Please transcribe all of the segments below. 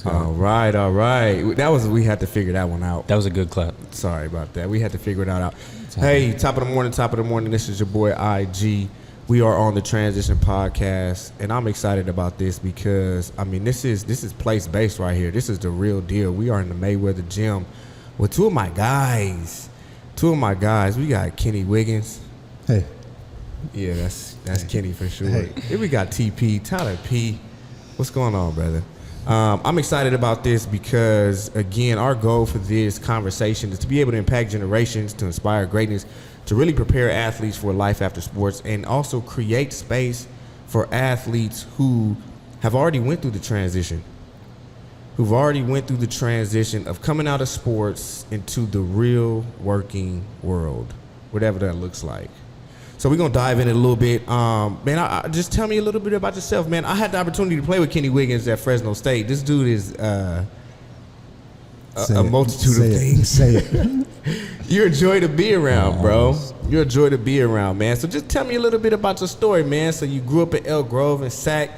All right. We had to figure that one out. That was a good clap. Sorry about that. We had to figure that out. Hey, top of the morning. This is your boy IG. We are on the Transition Podcast, and I'm excited about this because this is place-based right here. This is the real deal. We are in the Mayweather gym with two of my guys. We got Kenny Wiggins. Hey. Yeah, that's Kenny for sure. Hey. Then we got TP, Tyler P. What's going on, brother? I'm excited about this because, again, our goal for this conversation is to be able to impact generations, to inspire greatness, to really prepare athletes for life after sports, and also create space for athletes who have already went through the transition, of coming out of sports into the real working world, whatever that looks like. So we're going to dive in a little bit. Just tell me a little bit about yourself, man. I had the opportunity to play with Kenny Wiggins at Fresno State. This dude is a multitude of things. Say it. You're a joy to be around, bro. You're a joy to be around, man. So just tell me a little bit about your story, man. So you grew up in Elk Grove and Sac,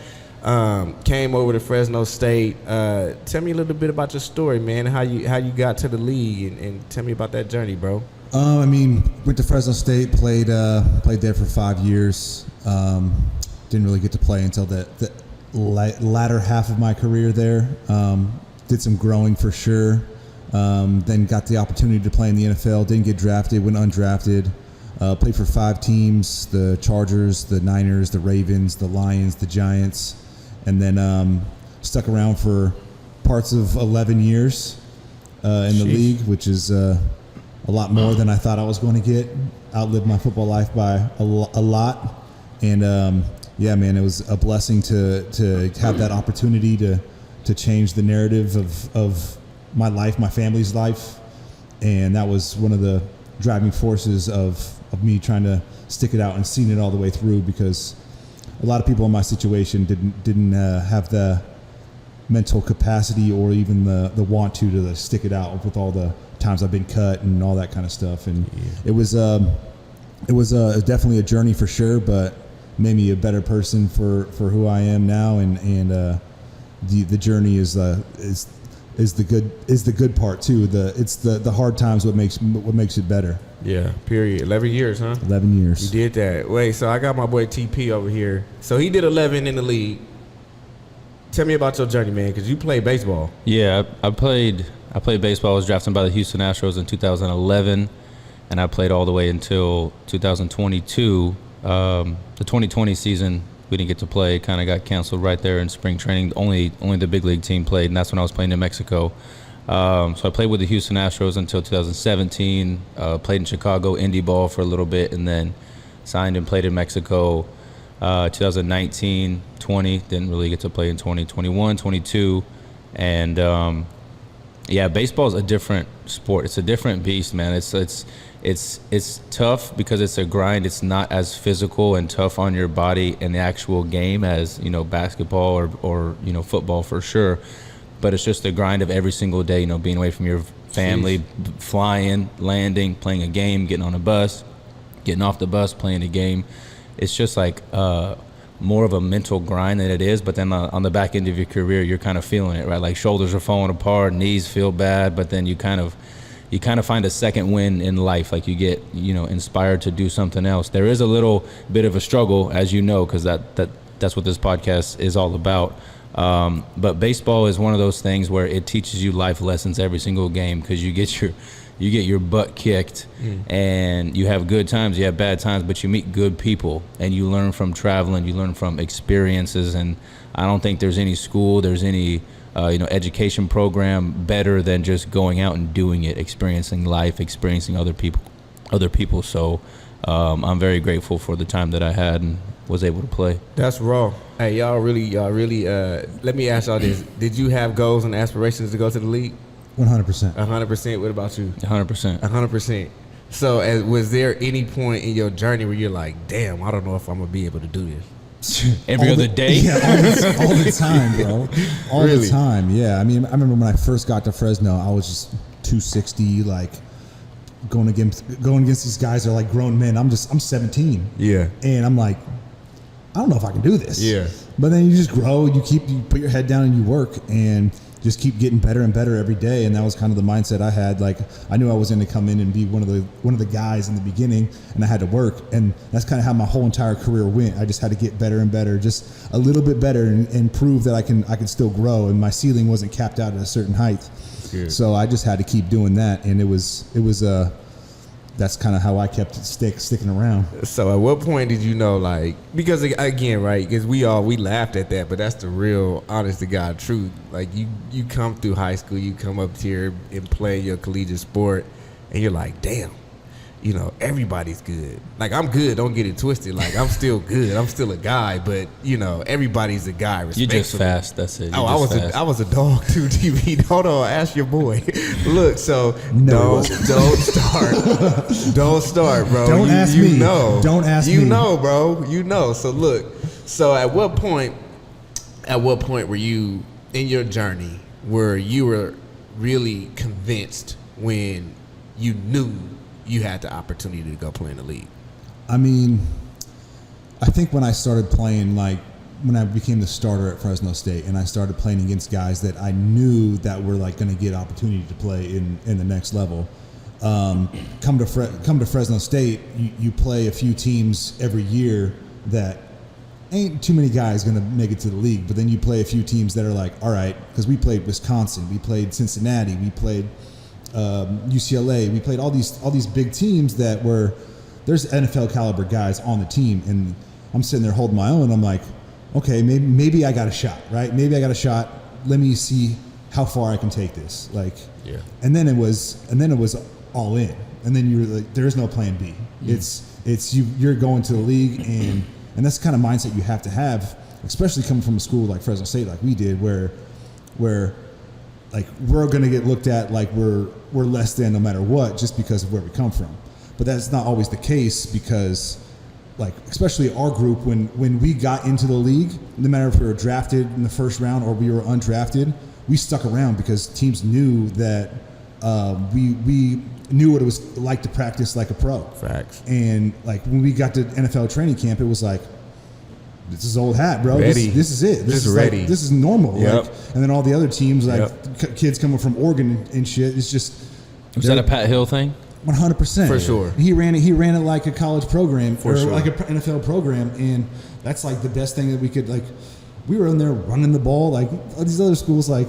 came over to Fresno State. Tell me a little bit about your story, man, how you got to the league, and tell me about that journey, bro. Went to Fresno State, played there for 5 years. Didn't really get to play until the latter half of my career there. Did some growing for sure. Then got the opportunity to play in the NFL. Didn't get drafted, went undrafted. Played for 5 teams: the Chargers, the Niners, the Ravens, the Lions, the Giants, and then stuck around for parts of 11 years in the league, which is a lot more than I thought I was going to get. Outlived my football life by a lot. And it was a blessing to have that opportunity to change the narrative of my life, my family's life. And that was one of the driving forces of me trying to stick it out and seeing it all the way through, because a lot of people in my situation didn't have the mental capacity or even the want to stick it out with all the times I've been cut and all that kind of stuff. And it was definitely a journey for sure, but made me a better person for who I am now. And the journey is the good part too. It's the hard times what makes it better. Yeah, period. 11 years, huh? 11 years. You did that. Wait, so I got my boy TP over here. So he did 11 in the league. Tell me about your journey, man, because you played baseball. Yeah, I played baseball. I was drafted by the Houston Astros in 2011, and I played all the way until 2022. The 2020 season, we didn't get to play. Kind of got canceled right there in spring training. Only the big league team played, and that's when I was playing in Mexico. So I played with the Houston Astros until 2017. Played in Chicago, indie ball for a little bit, and then signed and played in Mexico. 2019, 20, didn't really get to play in 2021, 22, and baseball is a different sport. It's a different beast, man. It's tough because it's a grind. It's not as physical and tough on your body in the actual game as basketball or football for sure. But it's just the grind of every single day. Being away from your family, flying, landing, playing a game, getting on a bus, getting off the bus, playing a game. It's just like more of a mental grind than it is. But then on the back end of your career, you're kind of feeling it, right? Like shoulders are falling apart, knees feel bad, but then you kind of find a second win in life. Like you get, inspired to do something else. There is a little bit of a struggle, as you know, because that's what this podcast is all about. But baseball is one of those things where it teaches you life lessons every single game, because you get your butt kicked, and you have good times, you have bad times, but you meet good people, and you learn from traveling, you learn from experiences. And I don't think there's any school, there's any education program better than just going out and doing it, experiencing life, experiencing other people. So I'm very grateful for the time that I had and was able to play. That's raw. Hey, y'all really let me ask y'all this. Did you have goals and aspirations to go to the league? 100%. 100%. What about you? 100%. 100%. So was there any point in your journey where you're like, damn, I don't know if I'm going to be able to do this? Every other day? Yeah, all the time, bro. All the time, yeah. I mean, I remember when I first got to Fresno, I was just 260, like going against these guys that are like grown men. I'm 17. Yeah. And I'm like, I don't know if I can do this. Yeah. But then you just grow, you put your head down and you work. And just keep getting better and better every day. And that was kind of the mindset I had. Like, I knew I was going to come in and be one of the guys in the beginning, and I had to work. And that's kind of how my whole entire career went. I just had to get better and better, just a little bit better, and prove that I can still grow. And my ceiling wasn't capped out at a certain height. So I just had to keep doing that. And it was that's kind of how I kept it sticking around. So at what point did you know, like, because again, right, because we laughed at that, but that's the real honest to God truth. Like, you come through high school, you come up here and play your collegiate sport, and you're like, damn, you know, everybody's good. Like, I'm good, don't get it twisted. Like, I'm still good, I'm still a guy, but, you know, every's a guy. You just fast, that's it. I was a dog too, TV. Hold on, ask your boy. Look, so don't start. Don't start, bro. Don't ask me. Don't ask me. You know, bro. You know. So look, so at what point were you in your journey where you were really convinced when you knew you had the opportunity to go play in the league? I mean, I think when I started playing, like when I became the starter at Fresno State, and I started playing against guys that I knew that were like going to get opportunity to play in the next level. Come to Fresno State, you play a few teams every year that ain't too many guys going to make it to the league, but then you play a few teams that are like, all right, because we played Wisconsin, we played Cincinnati, we played UCLA, we played all these big teams that were, there's NFL caliber guys on the team, and I'm sitting there holding my own. I'm like, okay, maybe I got a shot, right? Maybe I got a shot. Let me see how far I can take this. Like, yeah. And then it was all in. And then you're like, there is no plan B. You're going to the league, and that's the kind of mindset you have to have, especially coming from a school like Fresno State, like we did, where like we're going to get looked at like we're less than no matter what, just because of where we come from. But that's not always the case, because like, especially our group, when we got into the league, no matter if we were drafted in the first round or we were undrafted, we stuck around because teams knew that we knew what it was like to practice like a pro. Facts. And like when we got to NFL training camp, it was like, this is old hat, bro. This is it. This is ready. Like, this is normal. Yep. Like, and then all the other teams, like kids coming from Oregon and shit, it's just. Was that a Pat Hill thing? 100%. For sure. He ran it like a college program like an NFL program, and that's like the best thing that we could, like, we were in there running the ball. Like all these other schools, like,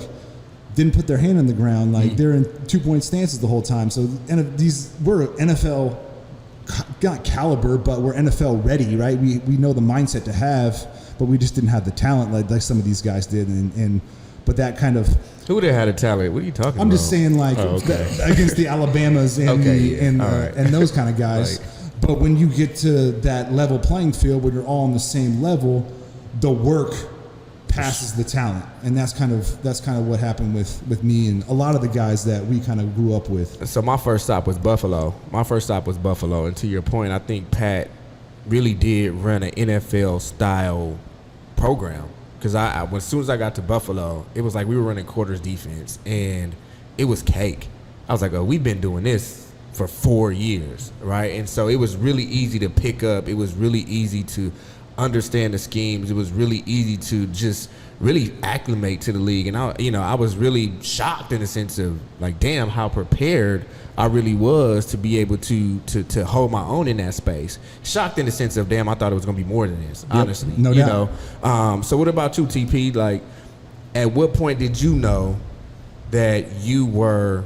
didn't put their hand on the ground. Like they're in 2-point stances the whole time. So we're NFL, not caliber, but we're NFL ready, right? We know the mindset to have, but we just didn't have the talent like some of these guys did. But that kind of. Who would have had a talent? What are you talking about? I'm just saying, like, against the Alabamas and those kind of guys. Right. But when you get to that level playing field where you're all on the same level, the work passes the talent, and that's kind of what happened with me and a lot of the guys that we kind of grew up with. So my first stop was Buffalo. And to your point, I think Pat really did run an NFL style program. Because as soon as I got to Buffalo, it was like we were running quarters defense, and it was cake. I was like, oh, we've been doing this for 4 years, right? And so it was really easy to pick up. It was really easy to understand the schemes. It was really easy to just really acclimate to the league. And I was really shocked in the sense of like, damn, how prepared I really was to be able to hold my own in that space. Shocked in the sense of, damn, I thought it was going to be more than this, honestly. No doubt. So what about you, TP? Like, at what point did you know that you were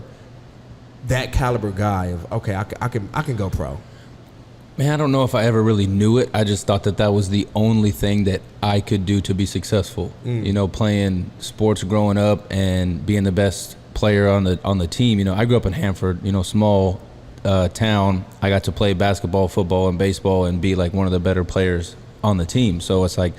that caliber guy of, okay, I can go pro? Man, I don't know if I ever really knew it. I just thought that was the only thing that I could do to be successful. You know, playing sports growing up and being the best player on the team. You know, I grew up in Hanford, small town. I got to play basketball, football, and baseball and be like one of the better players on the team. So it's like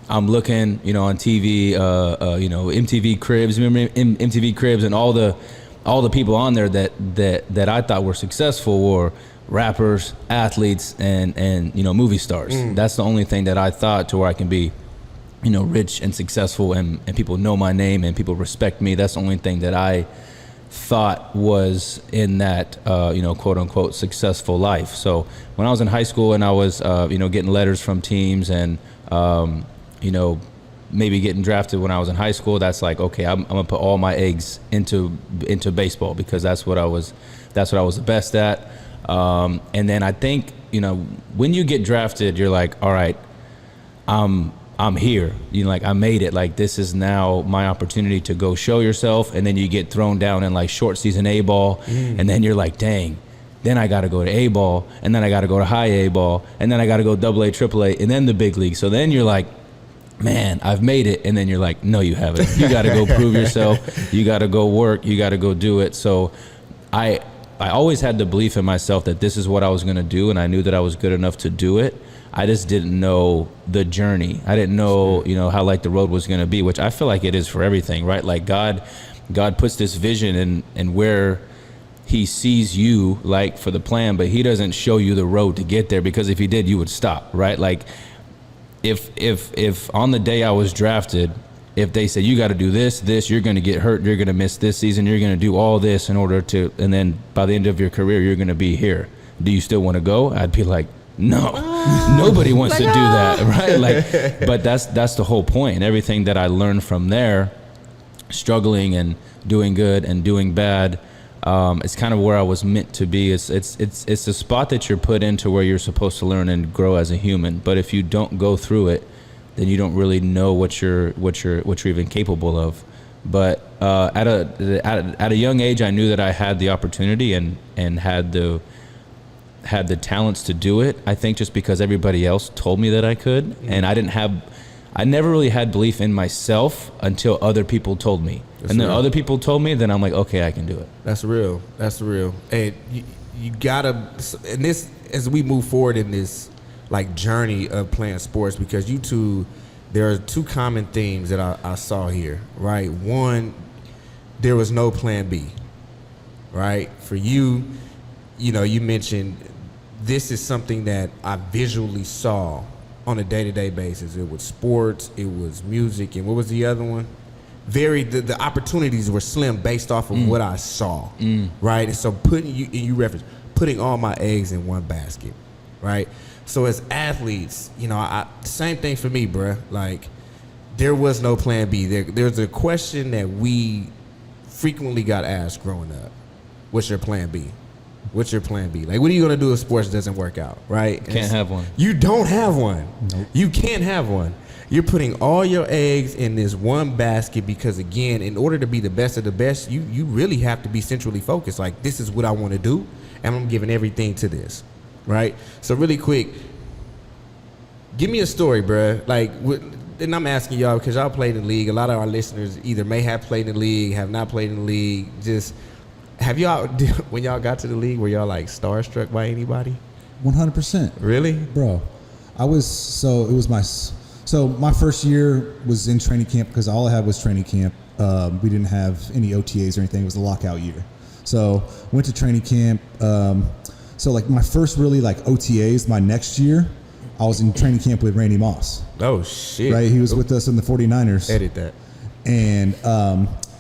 I'm looking, on TV, MTV Cribs, remember MTV Cribs, and all the people on there that I thought were successful or rappers, athletes, and movie stars. That's the only thing that I thought to where I can be, rich and successful and people know my name and people respect me. That's the only thing that I thought was in that, quote unquote successful life. So when I was in high school and I was, getting letters from teams and, maybe getting drafted when I was in high school, that's like, okay, I'm gonna put all my eggs into baseball because that's what I was the best at. And then I think, you know, when you get drafted, you're like, all right, I'm here. You know, like I made it. Like this is now my opportunity to go show yourself. And then you get thrown down in like short season A ball, and then you're like, dang. Then I got to go to A ball, and then I got to go to high A ball, and then I got to go AA, AAA, and then the big league. So then you're like, man, I've made it. And then you're like, no, you haven't. You got to go prove yourself. You got to go work. You got to go do it. So I always had the belief in myself that this is what I was going to do, and I knew that I was good enough to do it. I just didn't know the journey. I didn't know, you know, how like the road was going to be, which I feel like it is for everything, right? Like God puts this vision and where he sees you like for the plan, but he doesn't show you the road to get there, because if he did, you would stop, right? Like if on the day I was drafted, if they say you got to do this, you're going to get hurt, you're going to miss this season, you're going to do all this in order to, and then by the end of your career, you're going to be here. Do you still want to go? I'd be like, no, nobody wants to do that, right? Like, but that's the whole point. And everything that I learned from there, struggling and doing good and doing bad, it's kind of where I was meant to be. It's a spot that you're put into where you're supposed to learn and grow as a human. But if you don't go through it, then you don't really know what you're even capable of. But at a young age, I knew that I had the opportunity and had the talents to do it. I think just because everybody else told me that I could, and I never really had belief in myself until other people told me. Then other people told me, then I'm like, okay, I can do it. That's real. And you gotta, and this, as we move forward in this like journey of playing sports, because there are two common themes that I saw here, right? One, there was no plan B, right? For you, you know, you mentioned this is something that I visually saw on a day-to-day basis. It was sports, it was music, and what was the other one? The opportunities were slim based off of what I saw, right? And so putting all my eggs in one basket, right? So as athletes, you know, same thing for me, bruh. Like, there was no plan B. There's a question that we frequently got asked growing up. What's your plan B? What's your plan B? Like, what are you going to do if sports doesn't work out, right? Can't have one. You don't have one. Nope. You can't have one. You're putting all your eggs in this one basket because, again, in order to be the best of the best, you really have to be centrally focused. Like, this is what I want to do, and I'm giving everything to this, right? So really quick, give me a story, bruh. Like, and I'm asking y'all because y'all played in the league. A lot of our listeners either may have played in the league, have not played in the league. Just have y'all, when y'all got to the league, were y'all like starstruck by anybody? 100%. Really? Bro, my first year was in training camp because all I had was training camp. We didn't have any OTAs or anything. It was a lockout year. So went to training camp. So like my first really like OTAs, my next year, I was in training camp with Randy Moss. Oh, shit. Right? He was with us in the 49ers. Edit that. And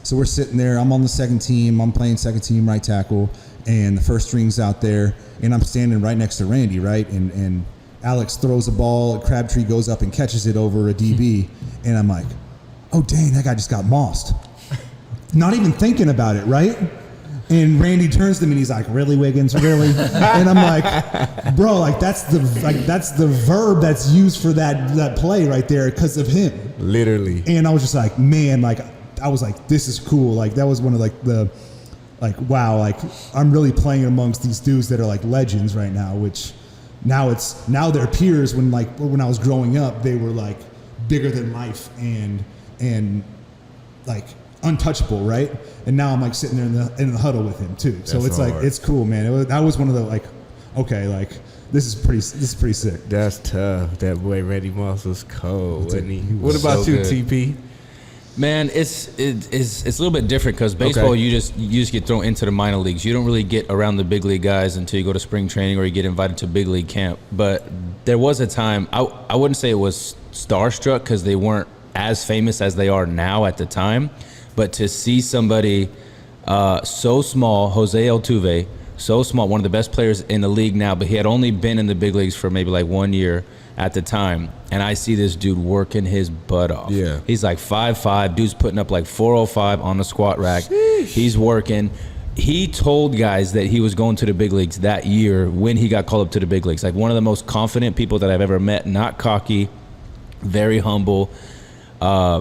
so we're sitting there. I'm on the second team. I'm playing second team right tackle. And the first string's out there. And I'm standing right next to Randy, right? And Alex throws a ball. Crabtree goes up and catches it over a DB. And I'm like, oh, dang, that guy just got mossed. Not even thinking about it, right? And Randy turns to me and he's like, really, Wiggins, really? And I'm like, bro, like that's the verb that's used for that play right there because of him. Literally. And I was just like, man, like I was like, this is cool. Like that was one of wow, like I'm really playing amongst these dudes that are like legends right now, which now they're peers. When I was growing up, they were like bigger than life and like untouchable, right? And now I'm like sitting there in the huddle with him too. So it's hard. Like it's cool, man. That was one of the like, okay, like this is pretty sick. That's tough. That boy Randy Moss was cold, wasn't he? Was what about so you, good. TP? Man, it's a little bit different because baseball, Okay. you just get thrown into the minor leagues. You don't really get around the big league guys until you go to spring training or you get invited to big league camp. But there was a time, I wouldn't say it was starstruck because they weren't as famous as they are now at the time. But to see somebody so small, Jose Altuve, so small, one of the best players in the league now, but he had only been in the big leagues for maybe like 1 year at the time. And I see this dude working his butt off. Yeah. He's like 5'5", dude's putting up like 405 on the squat rack. Sheesh. He's working. He told guys that he was going to the big leagues that year when he got called up to the big leagues. Like one of the most confident people that I've ever met, not cocky, very humble,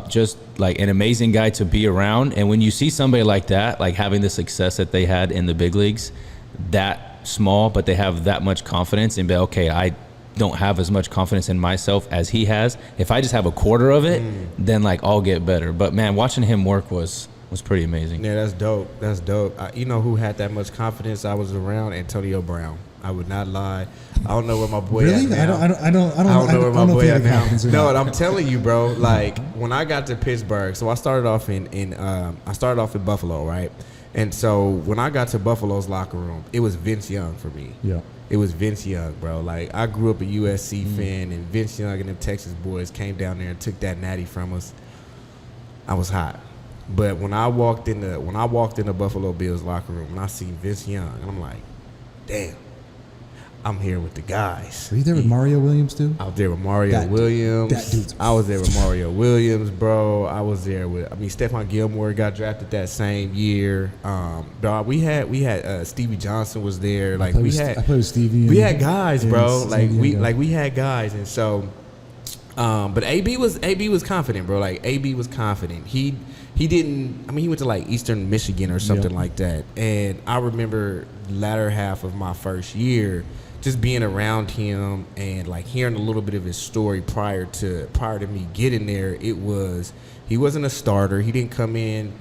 just like an amazing guy to be around. And when you see somebody like that, like having the success that they had in the big leagues, that small, but they have that much confidence and be okay, I don't have as much confidence in myself as he has. If I just have a quarter of it, then like I'll get better. But man, watching him work was pretty amazing. Yeah, that's dope. That's dope. You know who had that much confidence? I was around Antonio Brown. I would not lie. I don't know where my boy Really? at now. I don't know where my boy at now. confidence or No, not. I'm telling you, bro. Like when I got to Pittsburgh, so I started off in Buffalo, right? And so when I got to Buffalo's locker room, it was Vince Young for me. Yeah. It was Vince Young, bro. Like I grew up a USC fan, and Vince Young and them Texas boys came down there and took that natty from us. I was hot. But when I walked in the Buffalo Bills locker room and I see Vince Young, and I'm like, damn, I'm here with the guys. Were you there with Mario Williams too? I was there with Mario Williams. That dude's I was there with Mario Williams, bro. I was there with. I mean, Stephon Gilmore got drafted that same year. Dog, we had Stevie Johnson was there. Like I played with Stevie. We had guys, bro. Like we we had guys, and so. But AB was confident, bro. Like AB was confident. He didn't. I mean, he went to like Eastern Michigan or something like that. And I remember the latter half of my first year, just being around him and like hearing a little bit of his story prior to me getting there. He wasn't a starter. He didn't come in,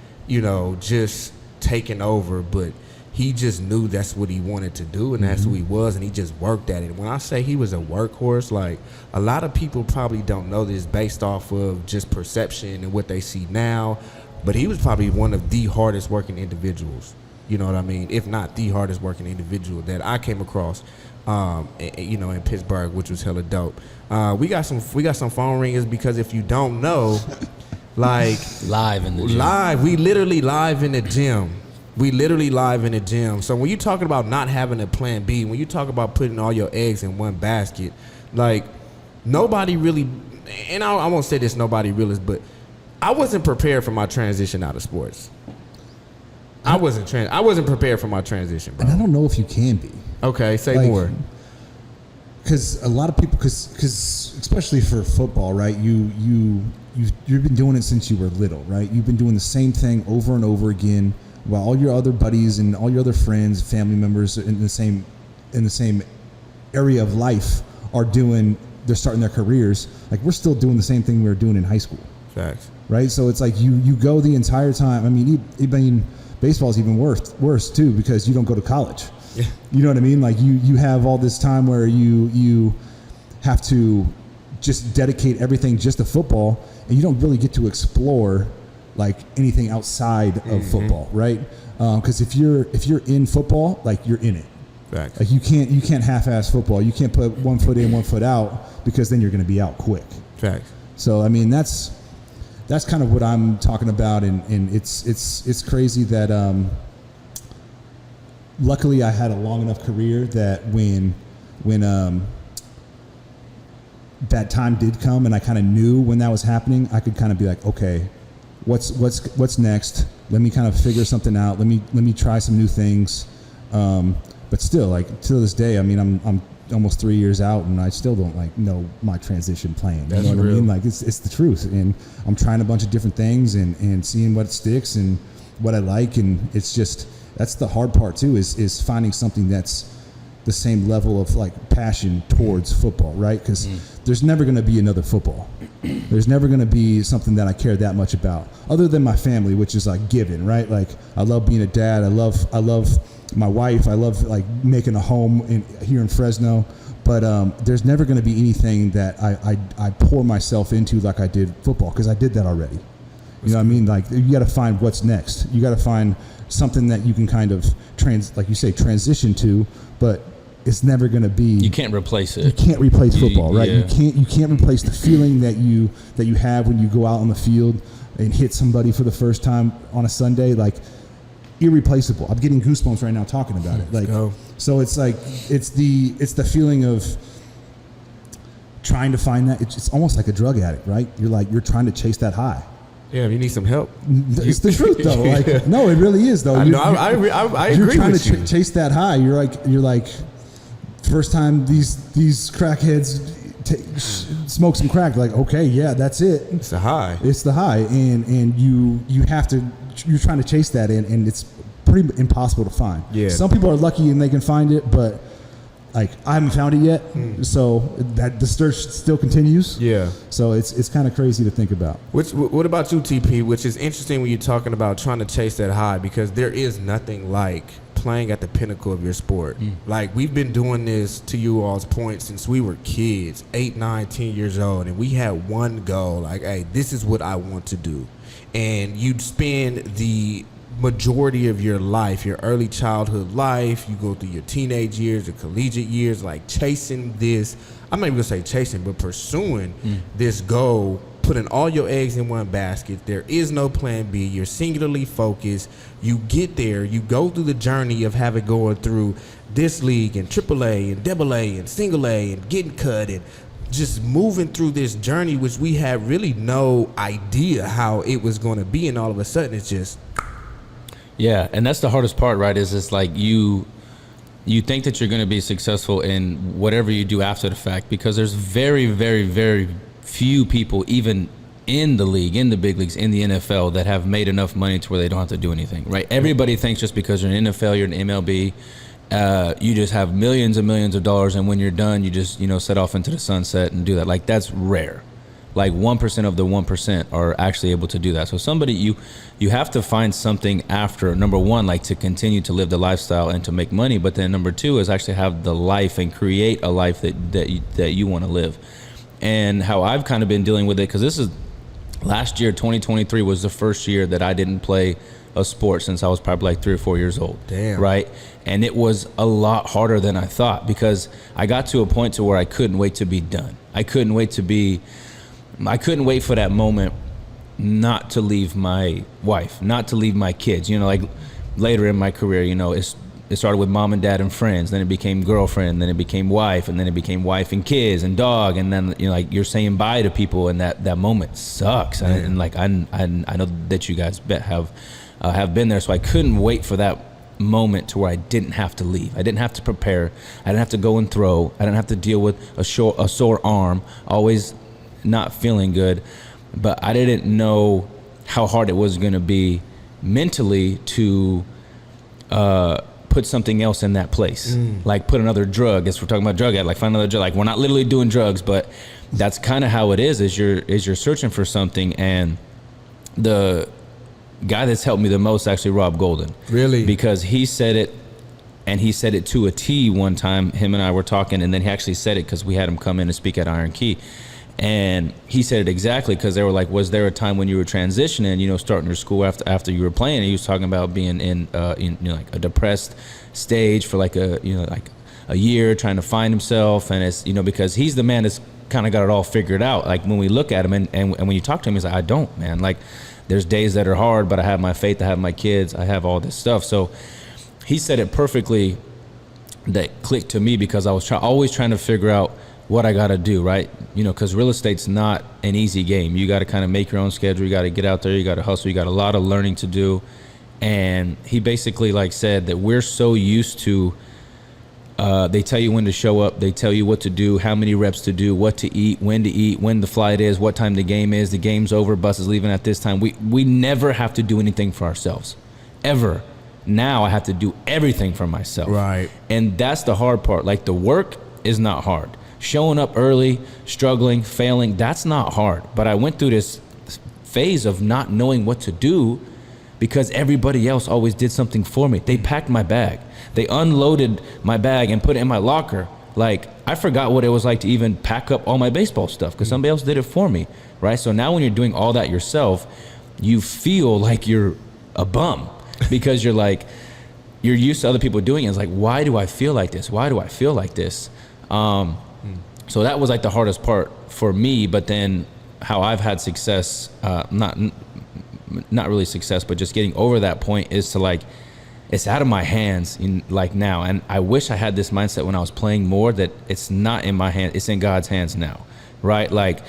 just taking over, but he just knew that's what he wanted to do, and that's who he was, and he just worked at it. When I say he was a workhorse, like a lot of people probably don't know this based off of just perception and what they see now, but he was probably one of the hardest working individuals. You know what I mean? If not the hardest working individual that I came across, in Pittsburgh, which was hella dope. We got some phone ringers because if you don't know, like Live in the gym. we literally live in the gym. So when you're talking about not having a plan B, when you talk about putting all your eggs in one basket, like nobody really, and I won't say this nobody realized, but I wasn't prepared for my transition out of sports. I wasn't prepared for my transition, bro. And I don't know if you can be. Okay, say more. Because a lot of people, because especially for football, right? You've been doing it since you were little, right? You've been doing the same thing over and over again, while all your other buddies and all your other friends, family members in the same area of life they're starting their careers. Like we're still doing the same thing we were doing in high school. Facts. Right? So it's like you go the entire time. I mean, baseball is even worse too because you don't go to college. Yeah. You know what I mean? Like you have all this time where you have to just dedicate everything just to football, and you don't really get to explore like anything outside of football, right? Because if you're in football, like you're in it. Facts. Like you can't half-ass football. You can't put 1 foot in, 1 foot out because then you're going to be out quick. Facts. So I mean that's kind of what I'm talking about, and it's crazy that luckily I had a long enough career that when that time did come and I kind of knew when that was happening, I could kind of be like, okay, what's next? Let me kind of figure something out. Let me try some new things. But still, like to this day, I mean, I'm almost 3 years out, and I still don't like know my transition plan. That's you know what real. I mean? Like it's the truth, and I'm trying a bunch of different things and seeing what sticks and what I like, and it's just that's the hard part too is finding something that's the same level of like passion towards football, right? Because there's never going to be another football. There's never going to be something that I care that much about, other than my family, which is like given, right? Like I love being a dad. I love my wife. I love like making a home here in Fresno. But there's never going to be anything that I pour myself into like I did football, because I did that already. You know what I mean? Like you got to find what's next. You got to find something that you can kind of transition to, but it's never going to be. You can't replace it. You can't replace football, right? Yeah. You can't replace the feeling that you have when you go out on the field and hit somebody for the first time on a Sunday. Like irreplaceable. I'm getting goosebumps right now talking about it. Like, so it's like it's the feeling of trying to find that. It's almost like a drug addict, right? You're trying to chase that high. Yeah, you need some help. It's the truth, though. Like, no, it really is, though. I agree you're trying with to you. chase that high. You're like, first time these crackheads smoke some crack. Like, okay, yeah, that's it. It's the high. It's the high, and you have to. You're trying to chase that and it's pretty impossible to find. Yeah. Some people are lucky and they can find it, but like I haven't found it yet. So that the search still continues. Yeah. So it's kind of crazy to think about. What about you, TP? Which is interesting when you're talking about trying to chase that high, because there is nothing like playing at the pinnacle of your sport. Like, we've been doing this, to you all's point, since we were kids, 8, 9, 10 years old, and we had one goal, like, hey, this is what I want to do. And you'd spend the majority of your life, your early childhood life, you go through your teenage years, your collegiate years, like chasing this, I'm not even gonna say chasing, but pursuing this goal, putting all your eggs in one basket. There is no plan B. You're singularly focused. You get there, you go through the journey of having going through this league and AAA and AA and single A and getting cut and just moving through this journey, which we had really no idea how it was going to be, and all of a sudden it's just... Yeah, and that's the hardest part, right? Is it's like you think that you're going to be successful in whatever you do after the fact, because there's very, very, very few people, even in the league, in the big leagues, in the NFL, that have made enough money to where they don't have to do anything, right? Everybody thinks just because you're in NFL, you're in MLB, you just have millions and millions of dollars, and when you're done, you just, set off into the sunset and do that. Like, that's rare. Like 1% of the 1% are actually able to do that. So somebody, you have to find something after, number one, like to continue to live the lifestyle and to make money, but then number two is actually have the life and create a life that you want to live. And how I've kind of been dealing with it, because this is last year, 2023 was the first year that I didn't play a sport since I was probably like 3 or 4 years old. Damn. Right? And it was a lot harder than I thought, because I got to a point to where I couldn't wait to be done. I couldn't wait for that moment not to leave my wife, not to leave my kids. Like later in my career, it started with mom and dad and friends, then it became girlfriend, then it became wife, and then it became wife and kids and dog, and then like you're saying bye to people, and that moment sucks. And like I know that you guys have been there, so I couldn't wait for that moment to where I didn't have to leave. I didn't have to prepare. I didn't have to go and throw. I didn't have to deal with a sore arm, always not feeling good. But I didn't know how hard it was going to be mentally to put something else in that place. Like put another drug, as we're talking about drug addict, like find another drug. Like we're not literally doing drugs, but that's kind of how it is you're searching for something. And the guy that's helped me the most, actually, Rob Golden. Really? Because he said it, and he said it to a T one time. Him and I were talking, and then he actually said it because we had him come in and speak at Iron Key. And he said it exactly, because they were like, was there a time when you were transitioning, starting your school after you were playing? And he was talking about being in like a depressed stage for like a year, trying to find himself. And it's, because he's the man that's kind of got it all figured out. Like when we look at him and when you talk to him, he's like, I don't, man. Like there's days that are hard, but I have my faith, I have my kids, I have all this stuff. So he said it perfectly, that clicked to me, because I was always trying to figure out what I got to do, right? Because real estate's not an easy game. You got to kind of make your own schedule. You got to get out there. You got to hustle. You got a lot of learning to do. And he basically said that we're so used to, they tell you when to show up. They tell you what to do, how many reps to do, what to eat, when the flight is, what time the game is. The game's over. Bus is leaving at this time. We never have to do anything for ourselves, ever. Now I have to do everything for myself. Right. And that's the hard part. Like the work is not hard. Showing up early, struggling, failing, that's not hard. But I went through this phase of not knowing what to do, because everybody else always did something for me. They packed my bag. They unloaded my bag and put it in my locker. Like, I forgot what it was like to even pack up all my baseball stuff, because somebody else did it for me, right? So now when you're doing all that yourself, you feel like you're a bum, because you're used to other people doing it. It's like, why do I feel like this? Why do I feel like this? So that was like the hardest part for me. But then how I've had success, not really success, but just getting over that point, is to it's out of my hands like now. And I wish I had this mindset when I was playing more, that it's not in my hand, it's in God's hands now, right? Like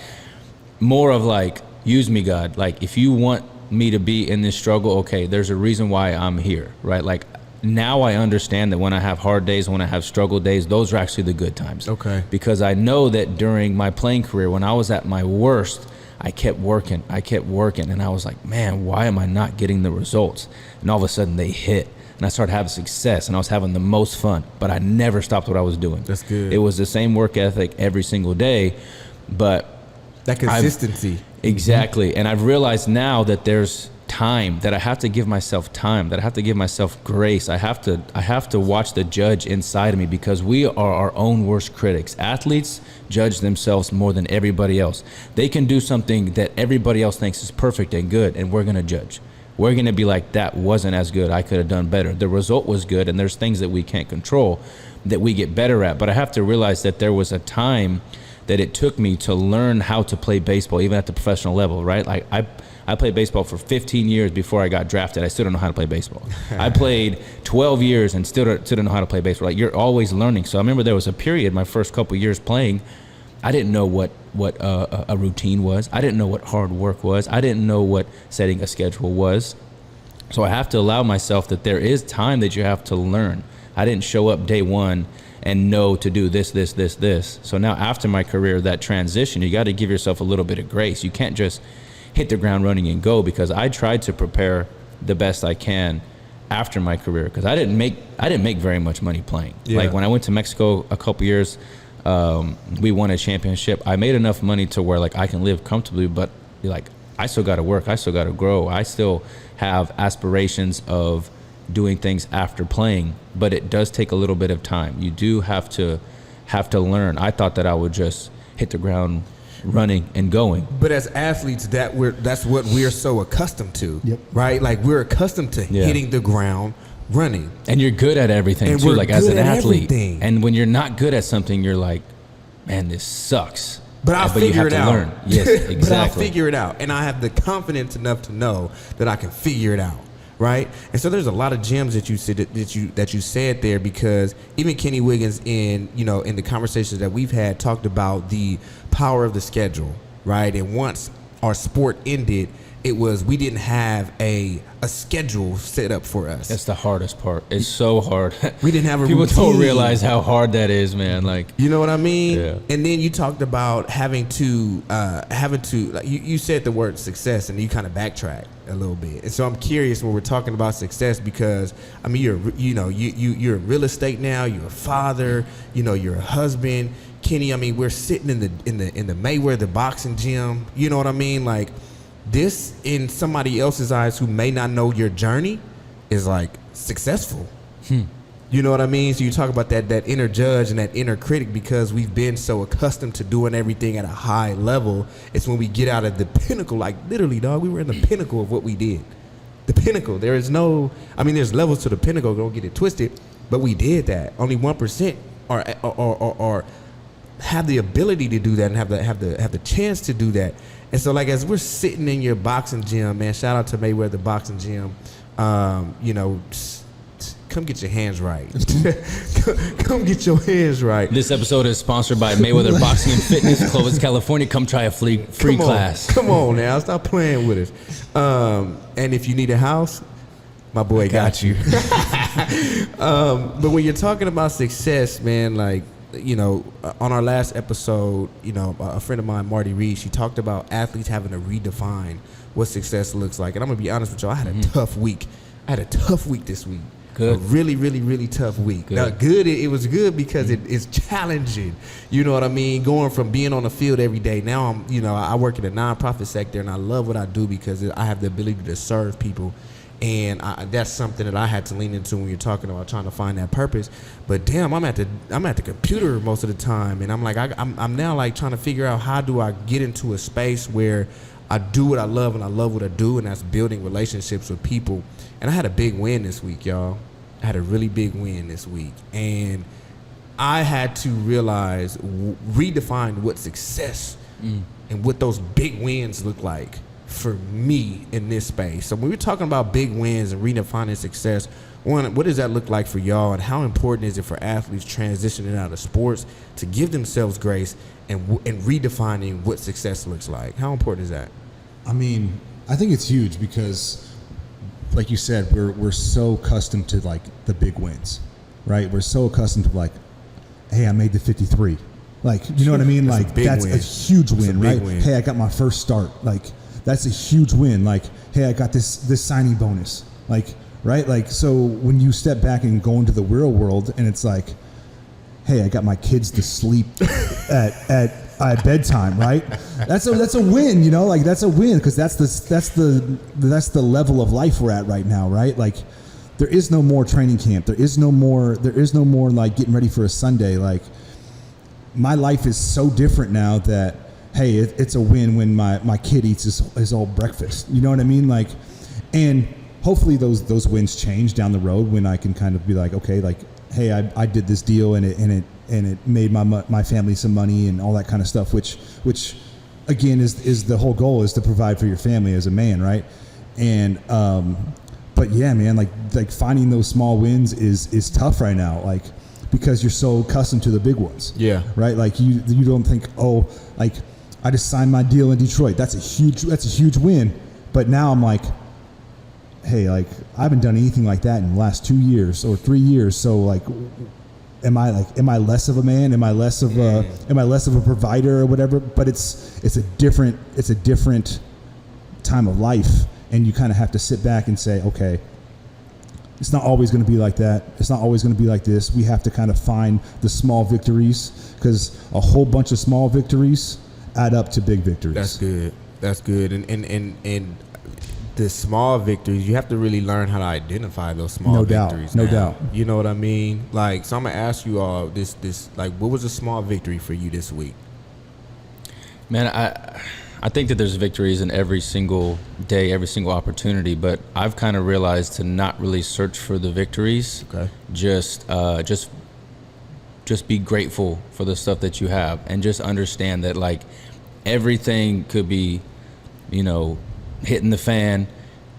more of like, use me, God. Like if you want me to be in this struggle, okay, there's a reason why I'm here, right? Like now I understand that when I have hard days, when I have struggle days, those are actually the good times. Okay. Because I know that during my playing career, when I was at my worst, I kept working, and I was like, man, why am I not getting the results? And all of a sudden they hit, and I started having success, and I was having the most fun, but I never stopped what I was doing. That's good. It was the same work ethic every single day, but that consistency. Exactly. And I've realized now that there's time, that I have to give myself time, that I have to give myself grace. I have to watch the judge inside of me, because we are our own worst critics. Athletes judge themselves more than everybody else. They can do something that everybody else thinks is perfect and good, and we're going to judge. We're going to be like, that wasn't as good. I could have done better. The result was good, and there's things that we can't control that we get better at. But I have to realize that there was a time that it took me to learn how to play baseball, even at the professional level, right? Like I played baseball for 15 years before I got drafted. I still don't know how to play baseball. I played 12 years and still don't know how to play baseball. Like you're always learning. So I remember there was a period, my first couple years playing, I didn't know what a routine was. I didn't know what hard work was. I didn't know what setting a schedule was. So I have to allow myself that there is time that you have to learn. I didn't show up day one and know to do this. So now after my career, that transition, you got to give yourself a little bit of grace. You can't just hit the ground running and go, because I tried to prepare the best I can after my career, because I didn't make very much money playing. Yeah. Like when I went to Mexico a couple years, we won a championship. I made enough money to where like I can live comfortably, but like I still got to work. I still got to grow. I still have aspirations of doing things after playing, but it does take a little bit of time. You do have to learn. I thought that I would just hit the ground running and going. But as athletes, that's what we're so accustomed to, Yep. right? Like we're accustomed to hitting the ground running. And you're good at everything And too, we're like as good an at athlete. everything. And when you're not good at something, you're like, man, this sucks. But I'll you figure have it to out. learn. Yes, exactly. But I'll figure it out. And I have the confidence enough to know that I can figure it out. Right, and so there's a lot of gems that you said there, because even Kenny Wiggins in the conversations that we've had talked about the power of the schedule, right? And once our sport ended, we didn't have a schedule set up for us. That's the hardest part. It's so hard. We didn't have a People routine. don't realize how hard that is, man. Like, you know what I mean? Yeah. And then you talked about having to like you said the word success, and you kind of backtracked a little bit. And so I'm curious when we're talking about success, because I mean you're in real estate now. You're a father. You're a husband. Kenny, I mean, we're sitting in the Mayweather boxing gym. You know what I mean? Like, this in somebody else's eyes who may not know your journey is like successful. You know what I mean? So you talk about that inner judge and that inner critic, because we've been so accustomed to doing everything at a high level. It's when we get out of the pinnacle, like literally, dog, we were in the pinnacle of what we did. The pinnacle. There's levels to the pinnacle, don't get it twisted, but we did that. Only 1% are have the ability to do that and have the chance to do that. And so, like, as we're sitting in your boxing gym, man, shout out to Mayweather Boxing Gym. Come get your hands right. Come get your hands right. this episode is sponsored by Mayweather Boxing and Fitness, Clovis, California. Come try a free class. Come on now, stop playing with us. And if you need a house, my boy got you. But when you're talking about success, man, like, on our last episode, a friend of mine, Marty Reed, she talked about athletes having to redefine what success looks like. And I'm going to be honest with y'all, I had a tough week. I had a tough week this week. Good. A really, really, really tough week. Good. Now, good, it was good because it is challenging. You know what I mean? Going from being on the field every day. Now I work in the nonprofit sector, and I love what I do because I have the ability to serve people. And that's something that I had to lean into when you're talking about trying to find that purpose. But damn, I'm at the computer most of the time, and I'm like, I'm now like trying to figure out how do I get into a space where I do what I love and I love what I do, and that's building relationships with people. And I had a big win this week, y'all. I had a really big win this week, and I had to realize, redefine what success and what those big wins look like for me in this space. So when we're talking about big wins and redefining success, One, what does that look like for y'all, and how important is it for athletes transitioning out of sports to give themselves grace and redefining what success looks like? How important is that? I mean, I think it's huge because, like you said, we're so accustomed to like the big wins, right? We're so accustomed to like, hey, I made the 53. Like, you know what I mean? Like, that's a huge win, right? Hey, I got my first start. Like, that's a huge win. Like, hey, I got this signing bonus. Like, right? Like, so when you step back and go into the real world and it's like, hey, I got my kids to sleep at bedtime, right? That's a win, you know? Like, that's a win because that's the level of life we're at right now, right? Like, there is no more training camp. There is no more like getting ready for a Sunday. Like, my life is so different now that, hey, it's a win when my kid eats his whole breakfast. You know what I mean? Like, and hopefully those wins change down the road when I can kind of be like, okay, like, hey, I did this deal and it made my family some money and all that kind of stuff, which again is the whole goal, is to provide for your family as a man, right? And but yeah, man, like finding those small wins is tough right now, like, because you're so accustomed to the big ones. Yeah. Right? Like you don't think, oh, like I just signed my deal in Detroit. That's a huge win. But now I'm like, hey, like I haven't done anything like that in the last 2 years or 3 years. So like, am I less of a man? Am I less of a provider or whatever? But it's a different time of life, and you kind of have to sit back and say, okay, it's not always going to be like that. It's not always going to be like this. We have to kind of find the small victories, because a whole bunch of small victories add up to big victories. That's good. And the small victories, you have to really learn how to identify those small victories. No doubt. You know what I mean? Like, so I'm gonna ask you all this like, what was a small victory for you this week? Man, I think that there's victories in every single day, every single opportunity, but I've kind of realized to not really search for the victories. Okay. Just be grateful for the stuff that you have, and just understand that like everything could be, you know, hitting the fan,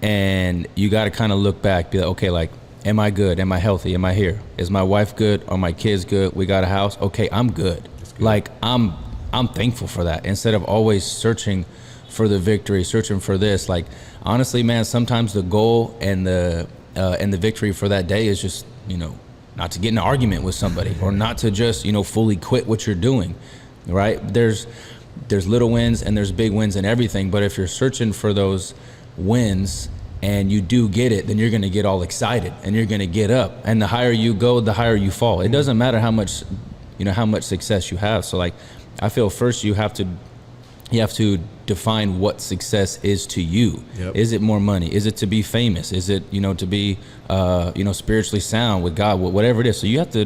and you got to kind of look back, be like, okay, like, am I good? Am I healthy? Am I here? Is my wife good? Are my kids good? We got a house? Okay, I'm good. Like, I'm thankful for that, instead of always searching for the victory, searching for this. Like, honestly, man, sometimes the goal and the victory for that day is just, you know, not to get in an argument with somebody, or not to just, you know, fully quit what you're doing, right? There's little wins and there's big wins and everything, but if you're searching for those wins and you do get it, then you're going to get all excited and you're going to get up, and the higher you go, the higher you fall. It doesn't matter how much success you have. So like, I feel first you have to define what success is to you. Yep. Is it more money? Is it to be famous? Is it, you know, to be, spiritually sound with God, whatever it is. So you have to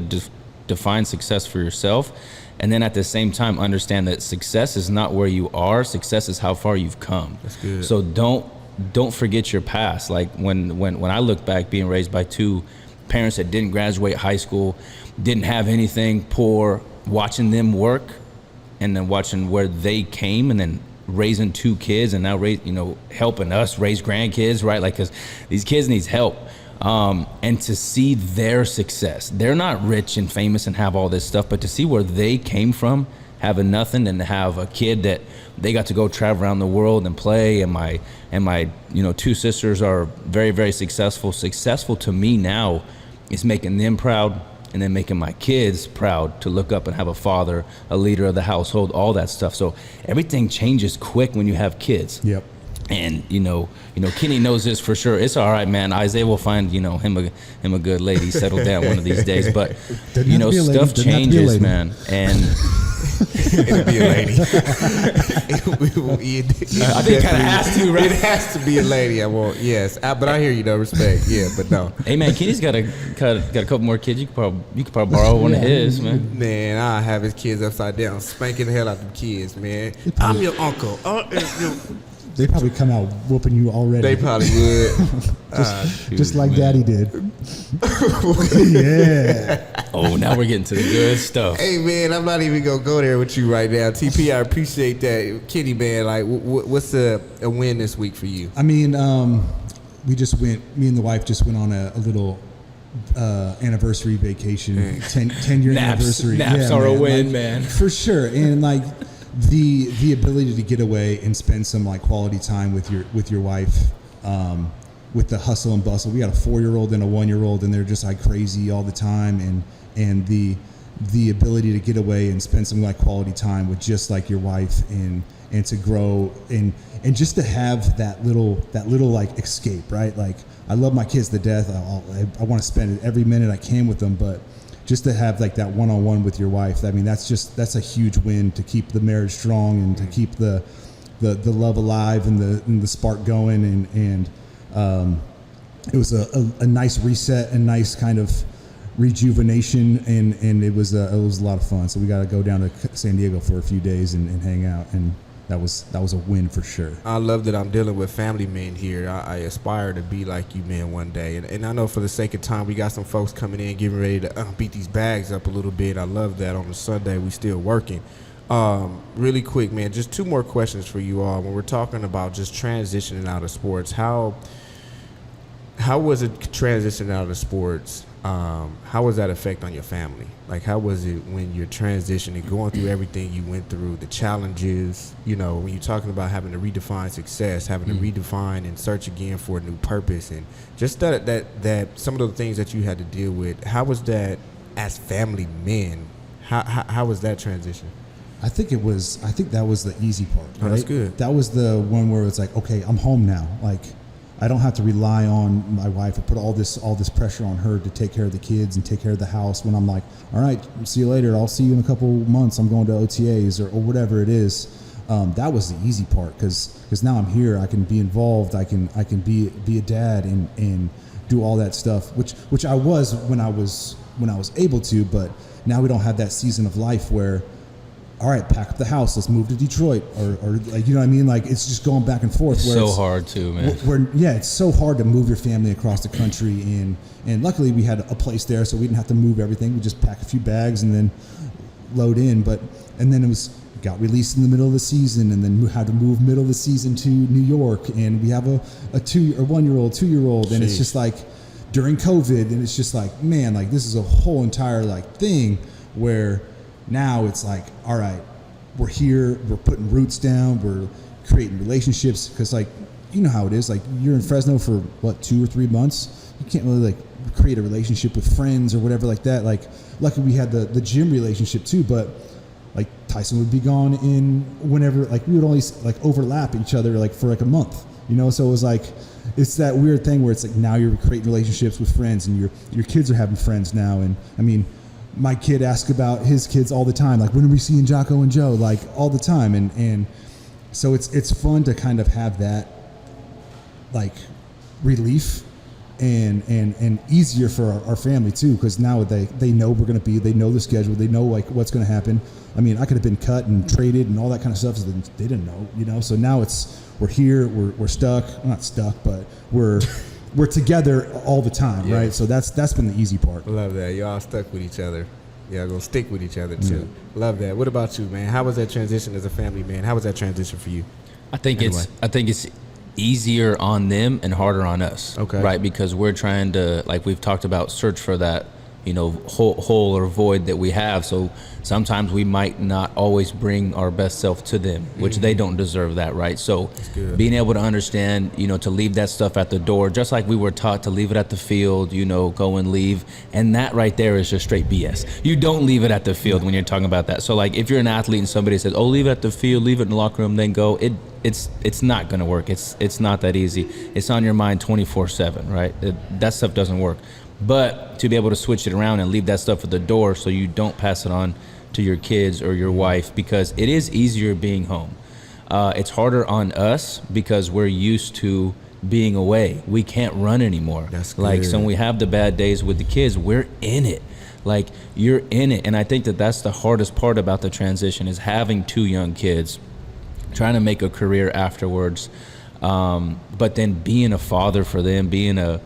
define success for yourself. And then at the same time, understand that success is not where you are. Success is how far you've come. That's good. So don't forget your past. Like when I look back, being raised by two parents that didn't graduate high school, didn't have anything, poor, watching them work, and then watching where they came, and then raising two kids, and now helping us raise grandkids, right? Like, because these kids needs help. And to see their success, they're not rich and famous and have all this stuff, but to see where they came from, having nothing, and to have a kid that they got to go travel around the world and play, and my two sisters are very, very successful to me now is making them proud, and then making my kids proud to look up and have a father, a leader of the household, all that stuff. So everything changes quick when you have kids. Yep. And Kenny knows this for sure. It's all right, man. Isaiah will find him a good lady, settle down one of these days. But stuff changes, man. And it'll be a lady. I think it kind of has to, right? It has to be a lady. Yes. But I hear you, though. Respect. Yeah, but no. Hey, man, Kenny's got a couple more kids. You could probably borrow one of his, man. Man, I'll have his kids upside down, spanking the hell out of them kids, man. I'm your uncle. They probably come out whooping you already. They probably would. just like Daddy did. Yeah. Oh, now we're getting to the good stuff. Hey, man, I'm not even going to go there with you right now. TP, I appreciate that. Kenny, man, like, what's a win this week for you? I mean, me and the wife just went on a little anniversary vacation, 10-year anniversary. Naps are a win, man. For sure. And like the ability to get away and spend some like quality time with your wife, with the hustle and bustle. We got a 4-year-old and a 1-year-old, and they're just like crazy all the time. And the ability to get away and spend some like quality time with just like your wife and to grow and just to have that little like escape, right? Like I love my kids to death. I want to spend every minute I can with them, but just to have like that one-on-one with your wife, I mean, that's a huge win to keep the marriage strong and to keep the love alive and the spark going. And it was a nice reset, a nice kind of rejuvenation, and it was a lot of fun. So we got to go down to San Diego for a few days and hang out, and that was a win for sure. I love that I'm dealing with family men here. I aspire to be like you men one day, and I know for the sake of time, we got some folks coming in getting ready to beat these bags up a little bit. I love that on a Sunday we still working. Really quick, man, just 2 more questions for you all. When we're talking about just transitioning out of sports, how was it transitioning out of sports? How was that affect on your family? Like, how was it when you're transitioning, going through everything you went through, the challenges, when you're talking about having to redefine success, having to redefine and search again for a new purpose, and just that some of the things that you had to deal with, how was that as family men? How was that transition? I think that was the easy part. Right? Oh, that's good. That was the one where it's like, okay, I'm home now. Like, I don't have to rely on my wife or put all this pressure on her to take care of the kids and take care of the house when I'm like, all right, see you later. I'll see you in a couple months. I'm going to OTAs or whatever it is. That was the easy part because now I'm here. I can be involved. I can be a dad and do all that stuff, which I was when I was able to. But now we don't have that season of life where, all right, pack up the house, let's move to Detroit, or like, you know what I mean? Like, it's just going back and forth. It's so hard too, man. It's so hard to move your family across the country, and luckily we had a place there, so we didn't have to move everything. We just pack a few bags and then load in. And then got released in the middle of the season, and then we had to move middle of the season to New York, and we have a 1-year-old, 2-year-old, and it's just like during COVID, and it's just like, man, like this is a whole entire like thing where now it's like, all right, we're here, we're putting roots down, we're creating relationships, because like, you know how it is, like you're in Fresno for what, 2 or 3 months, you can't really like create a relationship with friends or whatever like that. Like, luckily we had the gym relationship too, but like Tyson would be gone in whenever, like we would always like overlap each other like for like a month, so it was like, it's that weird thing where it's like now you're creating relationships with friends, and your kids are having friends now. And I mean, my kid asks about his kids all the time, like when are we seeing Jocko and Joe, like all the time, and so it's fun to kind of have that like relief and easier for our family too, because now they know we're going to be, they know the schedule, they know like what's going to happen. I mean, I could have been cut and traded and all that kind of stuff, so they didn't know, so now we're here, we're stuck, not stuck, but we're together all the time, right? So that's been the easy part. Love that. Y'all stuck with each other. Y'all gonna stick with each other too. Love that. What about you, man? How was that transition as a family man? How was that transition for you? I think it's easier on them and harder on us. Okay. Right? Because we're trying to, like we've talked about, search for that, hole or void that we have. So sometimes we might not always bring our best self to them, which they don't deserve that, right? So being able to understand, to leave that stuff at the door, just like we were taught to leave it at the field, go and leave. And that right there is just straight BS. You don't leave it at the field when you're talking about that. So like if you're an athlete and somebody says, oh, leave it at the field, leave it in the locker room, then go, it's not going to work. It's not that easy. It's on your mind 24/7, right? That stuff doesn't work. But to be able to switch it around and leave that stuff at the door so you don't pass it on to your kids or your wife, because it is easier being home. It's harder on us because we're used to being away. We can't run anymore. That's good. Like, so when we have the bad days with the kids, we're in it. Like, you're in it. And I think that's the hardest part about the transition, is having 2 young kids, trying to make a career afterwards, but then being a father for them, being a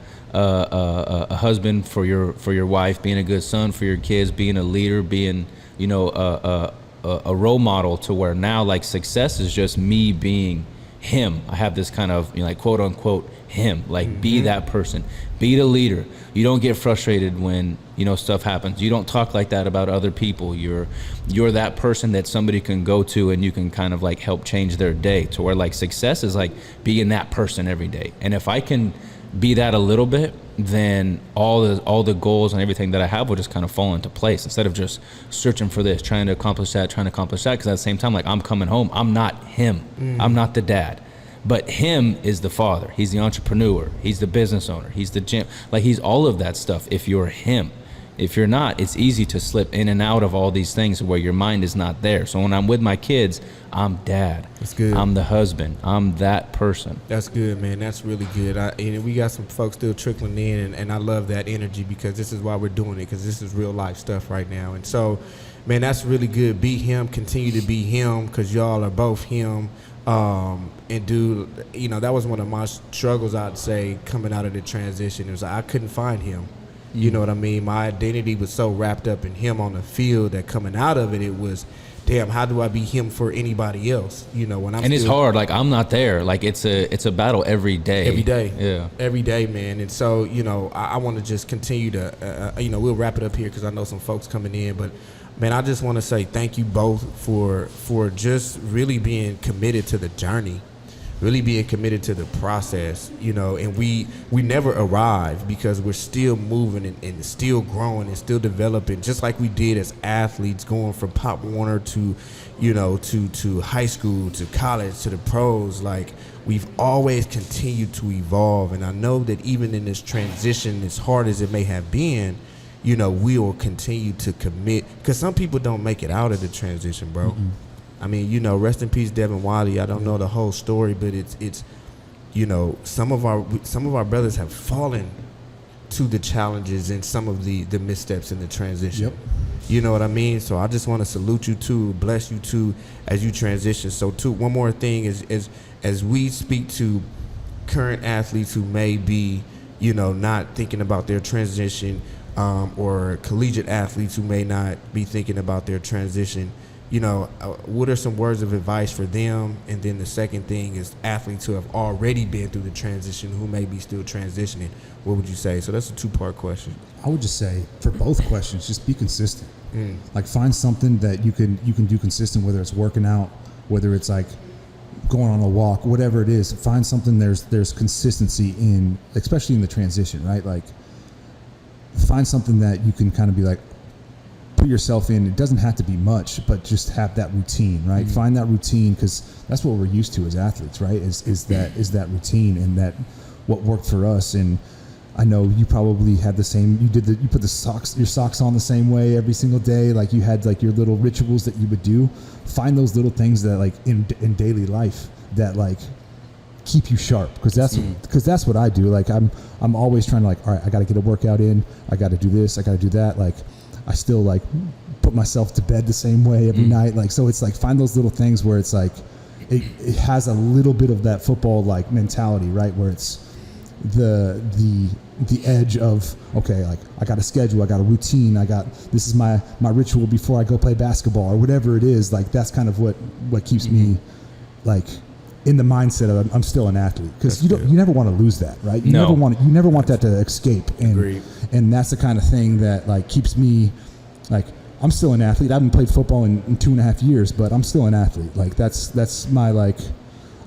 husband for your wife, being a good son for your kids, being a leader, being a role model, to where now like success is just me being him. I have this kind of, like, quote unquote him, like be that person, be the leader. You don't get frustrated when, stuff happens. You don't talk like that about other people. You're that person that somebody can go to and you can kind of like help change their day, to where like success is like being that person every day. And if I can be that a little bit, then all the goals and everything that I have will just kind of fall into place, instead of just searching for this, trying to accomplish that. Because at the same time, like, I'm coming home, I'm not him. I'm not the dad. But him is the father. He's the entrepreneur. He's the business owner. He's the gym. Like, he's all of that stuff if you're him. If you're not, it's easy to slip in and out of all these things where your mind is not there. So when I'm with my kids, I'm dad. That's good. I'm the husband. I'm that person. That's good, man. That's really good. And we got some folks still trickling in, and I love that energy, because this is why we're doing it, because this is real life stuff right now. And so, man, that's really good. Be him. Continue to be him, because y'all are both him. And that was one of my struggles, I'd say, coming out of the transition. It was like I couldn't find him. You know what I mean? My identity was so wrapped up in him on the field that coming out of it, it was, damn, how do I be him for anybody else? When I'm. And it's hard. Like, I'm not there. Like, it's a battle every day. Every day. Yeah. Every day, man. And so, I want to just continue to, we'll wrap it up here because I know some folks coming in, but. Man, I just want to say thank you both for just really being committed to the journey, really being committed to the process, and we never arrive, because we're still moving and still growing and still developing, just like we did as athletes, going from Pop Warner to, to high school, to college, to the pros. Like, we've always continued to evolve. And I know that even in this transition, as hard as it may have been, we will continue to commit, because some people don't make it out of the transition, bro. Mm-hmm. I mean, rest in peace, Devin Wiley. I don't know the whole story, but it's some of our brothers have fallen to the challenges and some of the missteps in the transition. Yep. You know what I mean? So I just want to salute you too, bless you too, as you transition. So too, one more thing is as we speak to current athletes who may be, not thinking about their transition, or collegiate athletes who may not be thinking about their transition, what are some words of advice for them? And then the second thing is athletes who have already been through the transition, who may be still transitioning. What would you say? So that's a two-part question. I would just say, for both questions, just be consistent. Like, find something that you can do consistent, whether it's working out, whether it's like going on a walk, whatever it is. Find something there's consistency in, especially in the transition, right? Like, find something that you can kind of be like, put yourself in. It doesn't have to be much, but just have that routine, right? Mm-hmm. Find that routine, because that's what we're used to as athletes, right? Is that routine, and that what worked for us. And I know you probably had the same. You put your socks on the same way every single day. Like, you had like your little rituals that you would do. Find those little things that, like, in daily life, that like keep you sharp, because that's what I do. Like, I'm always trying to, like, all right, I got to get a workout in, I got to do this, I got to do that. Like, I still like put myself to bed the same way every night. Like, so it's like, find those little things where it's like it has a little bit of that football like mentality, right? Where it's the edge of, okay, like, I got a schedule, I got a routine, this is my ritual before I go play basketball or whatever it is. Like, that's kind of what keeps me like in the mindset of I'm still an athlete, because you never want to lose that, right? You never want that to escape, and that's the kind of thing that like keeps me like, I'm still an athlete. I haven't played football in 2.5 years, but I'm still an athlete. Like, that's my, like,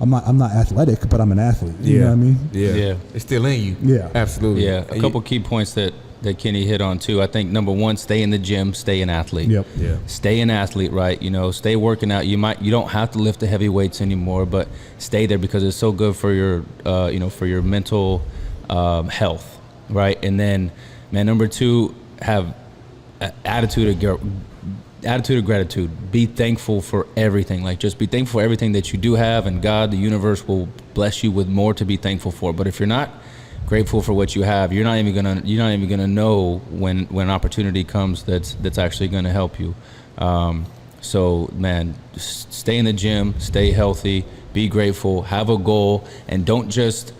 I'm not athletic, but I'm an athlete. You know what I mean? Yeah. It's still in you. Yeah. Absolutely. Yeah. A couple key points that Kenny hit on too. I think number one, stay in the gym, stay an athlete. Yep. Yeah. Stay an athlete, right? Stay working out. You don't have to lift the heavy weights anymore, but stay there, because it's so good for your, for your mental health, right? And then, man, number two, have attitude of gratitude. Be thankful for everything. Like, just be thankful for everything that you do have, and God, the universe, will bless you with more to be thankful for. But if you're not grateful for what you have, you're not even gonna know when an opportunity comes that's actually gonna help you. So, man, stay in the gym, stay healthy, be grateful, have a goal, and don't just,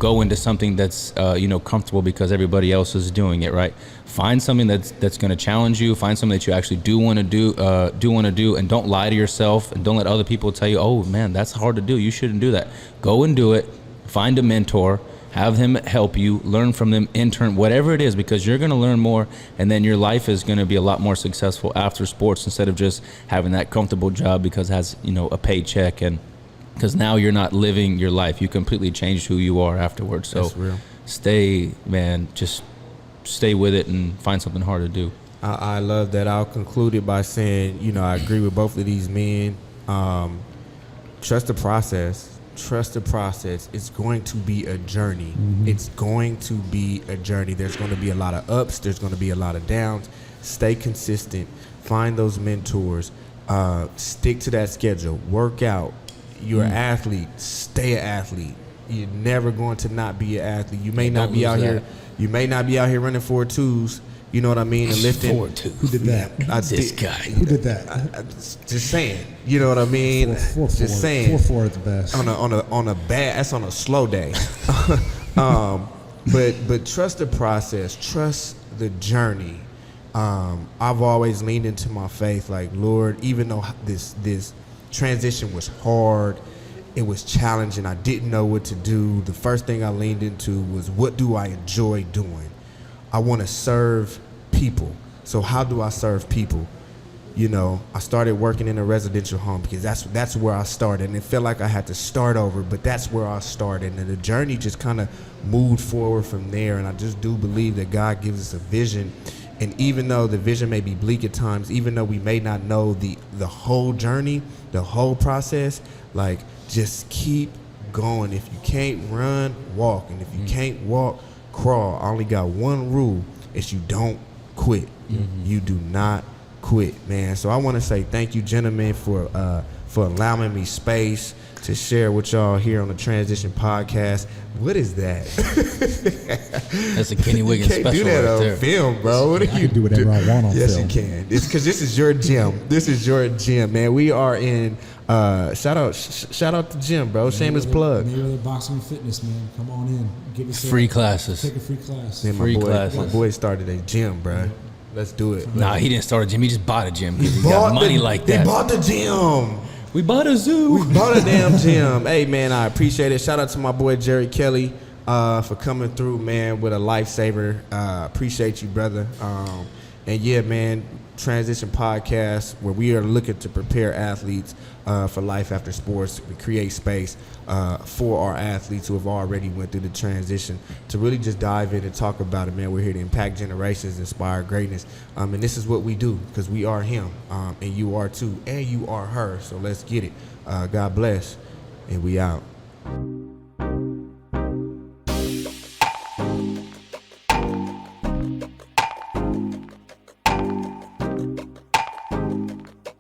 go into something that's, comfortable because everybody else is doing it, right? Find something that's going to challenge you. Find something that you actually do want to do, and don't lie to yourself, and don't let other people tell you, oh, man, that's hard to do. You shouldn't do that. Go and do it. Find a mentor. Have him help you, learn from them, intern, whatever it is, because you're going to learn more, and then your life is going to be a lot more successful after sports instead of just having that comfortable job because it has, a paycheck, and because now you're not living your life. You completely changed who you are afterwards. So That's real. Stay, man, just stay with it and find something hard to do. I love that. I'll conclude it by saying, I agree with both of these men. Trust the process. Trust the process. It's going to be a journey. Mm-hmm. It's going to be a journey. There's going to be a lot of ups. There's going to be a lot of downs. Stay consistent. Find those mentors. Stick to that schedule. Work out. You're an athlete. Stay an athlete. You're never going to not be an athlete. You may not be out here. You may not be out here running 4.2s. You know what I mean? And lifting. 4.2. Who did that? This guy. Who did that? Just saying. You know what I mean? 4.4. Just saying. 4.4 at the best. On a bad. That's on a slow day. But trust the process. Trust the journey. I've always leaned into my faith. Like, Lord, even though this transition was hard, it was challenging. I didn't know what to do. The first thing I leaned into was, what do I enjoy doing? I want to serve people. So how do I serve people? I started working in a residential home because that's where I started. And it felt like I had to start over, but that's where I started. And the journey just kind of moved forward from there. And I just do believe that God gives us a vision. And even though the vision may be bleak at times, even though we may not know the whole journey, the whole process, like, just keep going. If you can't run, walk. And if you can't walk, crawl. I only got one rule: is you don't quit. Mm-hmm. You do not quit, man. So I want to say thank you, gentlemen, for allowing me space to share with y'all here on the Transition Podcast. What is that? That's a Kenny Wiggins you can't special do that right on there. film, bro. What I can do whatever I want on yes, film. you can. It's because this is your gym. This is your gym, man. We are in. Shout out the gym, bro. Shameless plug. Mayweather Boxing and Fitness, man. Come on in. Give us Free classes. Take a free class. Man, Free classes. My boy started a gym, bro. Let's do it. Nah, he didn't start a gym. He just bought a gym. He got money like that. He bought the gym. We bought a zoo. We bought a damn gym. Hey, man, I appreciate it. Shout out to my boy Jerry Kelly for coming through, man, with a lifesaver. Appreciate you, brother. And yeah, man, Transition Podcast, where we are looking to prepare athletes for life after sports. We create space for our athletes who have already went through the transition to really just dive in and talk about it, man. We're here to impact generations, inspire greatness. And this is what we do because we are him, and you are too, and you are her. So let's get it. God bless, and we out.